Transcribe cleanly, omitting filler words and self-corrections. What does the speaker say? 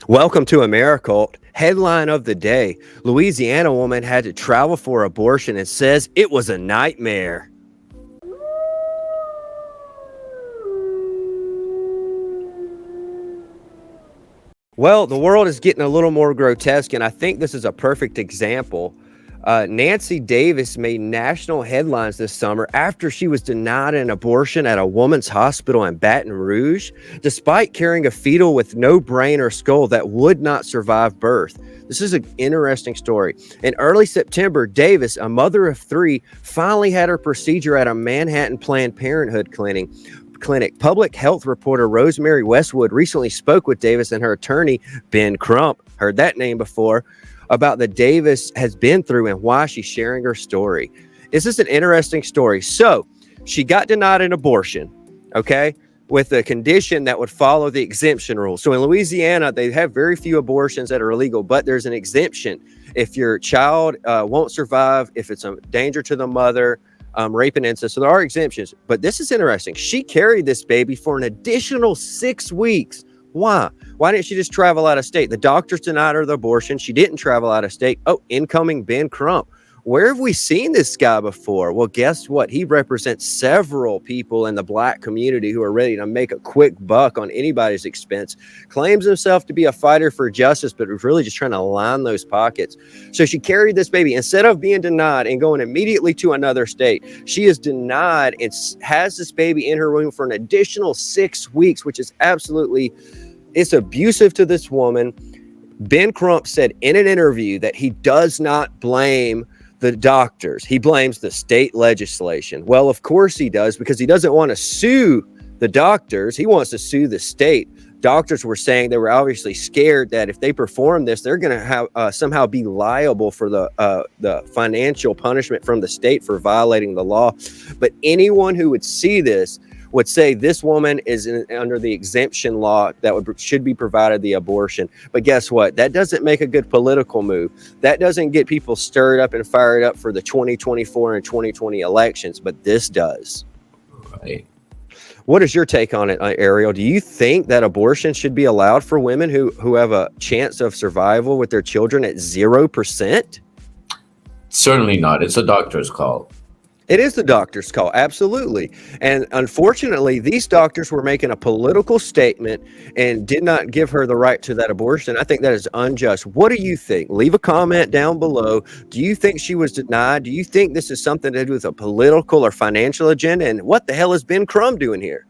Welcome to Americult. Headline of the day: Louisiana woman had to travel for abortion and says it was a nightmare. Well, the world is getting a little more grotesque, and I think this is a perfect example. Nancy Davis made national headlines this summer after she was denied an abortion at a woman's hospital in Baton Rouge, despite carrying a fetal with no brain or skull that would not survive birth. This is an interesting story. In early September, Davis, a mother of three, finally had her procedure at a Manhattan Planned Parenthood clinic. Public health reporter Rosemary Westwood recently spoke with Davis and her attorney, Ben Crump, heard that name before, about the Davis has been through and why she's sharing her story. This is an interesting story. So she got denied an abortion, okay, with a condition that would follow the exemption rule. So in Louisiana, they have very few abortions that are illegal, but there's an exemption. If your child won't survive, if it's a danger to the mother, rape and incest. So there are exemptions. But this is interesting. She carried this baby for an additional 6 weeks. Why? Why didn't she just travel out of state? The doctors denied her the abortion. She didn't travel out of state. Oh, incoming Ben Crump. Where have we seen this guy before? Well, guess what? He represents several people in the black community who are ready to make a quick buck on anybody's expense. Claims himself to be a fighter for justice, but was really just trying to line those pockets. So she carried this baby. Instead of being denied and going immediately to another state, she is denied and has this baby in her womb for an additional 6 weeks, which is absolutely, it's abusive to this woman. Ben Crump said in an interview that he does not blame the doctors. He blames the state legislation. Well, of course he does, because he doesn't want to sue the doctors. He wants to sue the state. Doctors were saying they were obviously scared that if they perform this, they're going to have somehow be liable for the financial punishment from the state for violating the law. But anyone who would see this would say this woman is under the exemption law that should be provided the abortion. But guess what? That doesn't make a good political move. That doesn't get people stirred up and fired up for the 2024 and 2020 elections, but this does. Right. What is your take on it, Ariel? Do you think that abortion should be allowed for women who have a chance of survival with their children at 0%? Certainly not. It's a doctor's call. It is the doctor's call, absolutely. And unfortunately, these doctors were making a political statement and did not give her the right to that abortion. I think that is unjust. What do you think? Leave a comment down below. Do you think she was denied? Do you think this is something to do with a political or financial agenda? And what the hell is Ben Crump doing here?